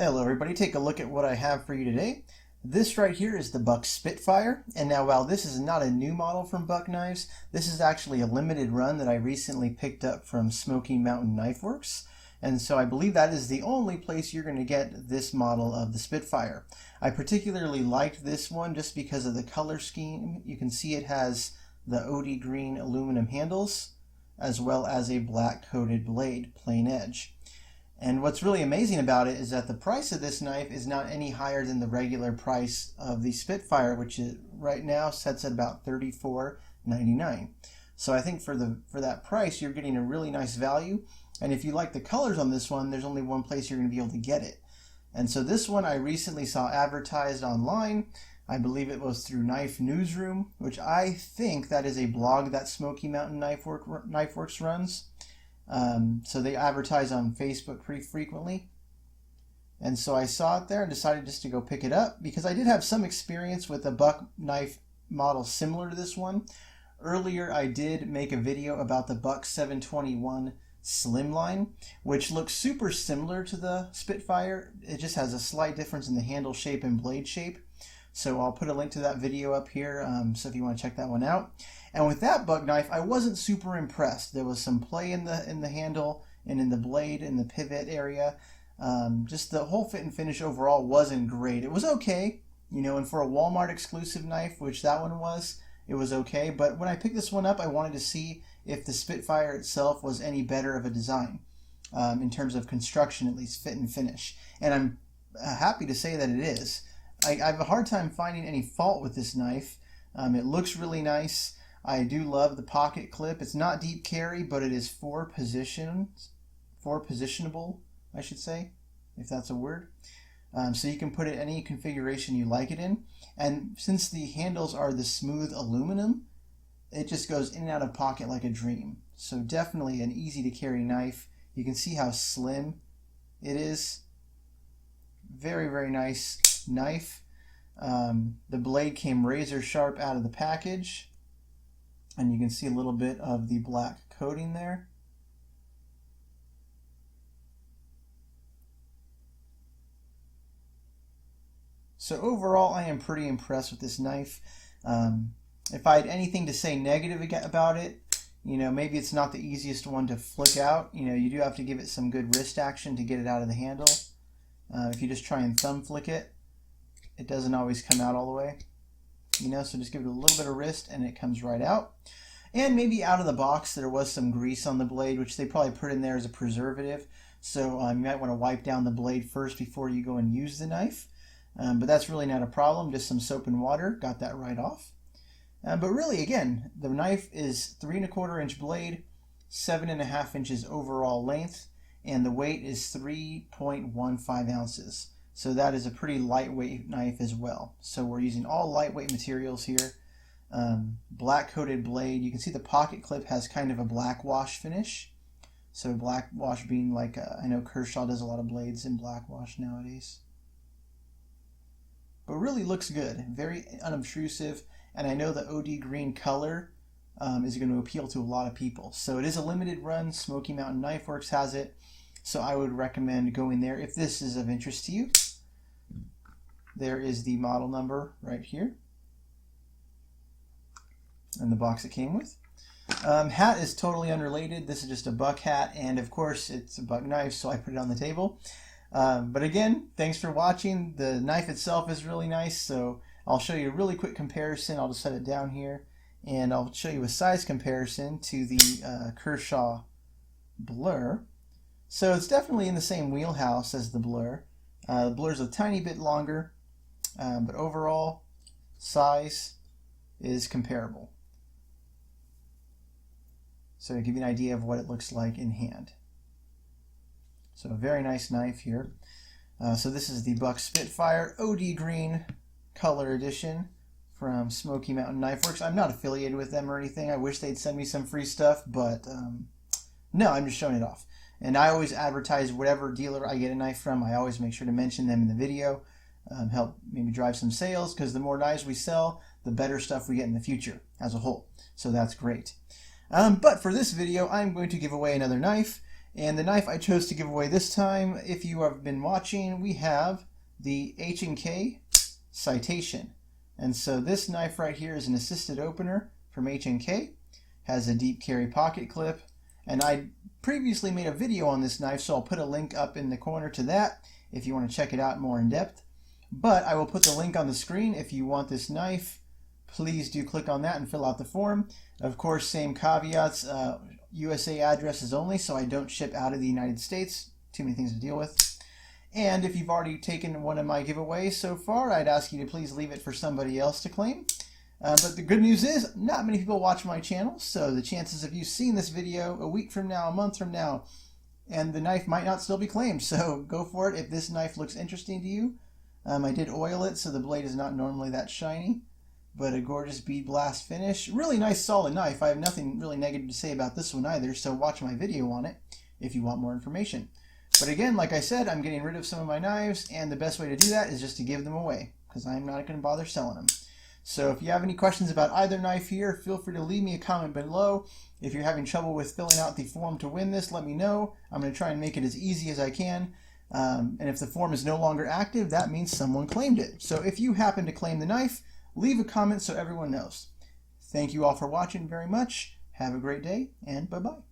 Hello everybody, take a look at what I have for you today. This right here is the Buck Spitfire, and now while this is not a new model from Buck Knives, this is actually a limited run that I recently picked up from Smoky Mountain Knifeworks, and so I believe that is the only place you're going to get this model of the Spitfire. I particularly liked this one just because of the color scheme. You can see it has the OD green aluminum handles as well as a black coated blade, plain edge. And what's really amazing about it is that the price of this knife is not any higher than the regular price of the Spitfire, which is right now sets at about $34.99. So I think for that price, you're getting a really nice value. And if you like the colors on this one, there's only one place you're going to be able to get it. And so this one I recently saw advertised online. I believe it was through Knife Newsroom, which I think that is a blog that Smoky Mountain Knifeworks runs. So they advertise on Facebook pretty frequently. And so I saw it there and decided just to go pick it up because I did have some experience with a Buck knife model similar to this one. Earlier I did make a video about the Buck 721 Slimline, which looks super similar to the Spitfire. It just has a slight difference in the handle shape and blade shape. So I'll put a link to that video up here, so if you want to check that one out. And with that Buck knife, I wasn't super impressed. There was some play in the handle and in the blade and the pivot area. Just the whole fit and finish overall wasn't great. It was okay, you know, and for a Walmart exclusive knife, which that one was, it was okay. But when I picked this one up, I wanted to see if the Spitfire itself was any better of a design, in terms of construction, at least fit and finish. And I'm happy to say that it is. I have a hard time finding any fault with this knife. It looks really nice. I do love the pocket clip. It's not deep carry, but it is four positionable, I should say, if that's a word. So you can put it any configuration you like it in. And since the handles are the smooth aluminum, it just goes in and out of pocket like a dream. So definitely an easy to carry knife. You can see how slim it is. Very, very nice knife. The blade came razor sharp out of the package, and you can see a little bit of the black coating there. So overall, I am pretty impressed with this knife. If I had anything to say negative about it, you know, maybe it's not the easiest one to flick out. You know, you do have to give it some good wrist action to get it out of the handle. If you just try and thumb flick it, it doesn't always come out all the way. You know, so just give it a little bit of wrist and it comes right out. And maybe out of the box there was some grease on the blade, which they probably put in there as a preservative. So you might want to wipe down the blade first before you go and use the knife. But that's really not a problem, just some soap and water, got that right off. But really, again, the knife is 3 1/4 inch blade, 7.5 inches overall length, and the weight is 3.15 ounces. So that is a pretty lightweight knife as well. So we're using all lightweight materials here. Black coated blade. You can see the pocket clip has kind of a black wash finish. So black wash being like, I know Kershaw does a lot of blades in black wash nowadays. But really looks good, very unobtrusive, and I know the OD green color is going to appeal to a lot of people. So it is a limited run. Smoky Mountain Knifeworks has it. So I would recommend going there if this is of interest to you. There is the model number right here and the box it came with. Hat is totally unrelated. This is just a Buck hat, and of course it's a Buck knife, so I put it on the table. But again, thanks for watching. The knife itself is really nice, so I'll show you a really quick comparison. I'll just set it down here, and I'll show you a size comparison to the Kershaw Blur. So it's definitely in the same wheelhouse as the Blur. The Blur's a tiny bit longer, but overall size is comparable. So to give you an idea of what it looks like in hand. So a very nice knife here. So this is the Buck Spitfire OD Green Color Edition from Smoky Mountain Knifeworks. I'm not affiliated with them or anything. I wish they'd send me some free stuff, but no, I'm just showing it off. And I always advertise whatever dealer I get a knife from. I always make sure to mention them in the video. Help maybe drive some sales, because the more knives we sell, the better stuff we get in the future as a whole. So that's great. But for this video, I'm going to give away another knife. And the knife I chose to give away this time, if you have been watching, we have the H&K Citation. And so this knife right here is an assisted opener from H&K, has a deep carry pocket clip, and I previously made a video on this knife, so I'll put a link up in the corner to that if you want to check it out more in depth. But I will put the link on the screen if you want this knife. Please do click on that and fill out the form. Of course, same caveats, USA addresses only, so I don't ship out of the United States. Too many things to deal with. And if you've already taken one of my giveaways so far, I'd ask you to please leave it for somebody else to claim. But the good news is, not many people watch my channel, so the chances of you seeing this video a week from now, a month from now, and the knife might not still be claimed. So go for it if this knife looks interesting to you. I did oil it, so the blade is not normally that shiny, but a gorgeous bead blast finish. Really nice, solid knife. I have nothing really negative to say about this one either, so watch my video on it if you want more information. But again, like I said, I'm getting rid of some of my knives, and the best way to do that is just to give them away, because I'm not going to bother selling them. So if you have any questions about either knife here, feel free to leave me a comment below. If you're having trouble with filling out the form to win this, let me know. I'm going to try and make it as easy as I can. And if the form is no longer active, that means someone claimed it. So if you happen to claim the knife, leave a comment so everyone knows. Thank you all for watching very much. Have a great day, and bye-bye.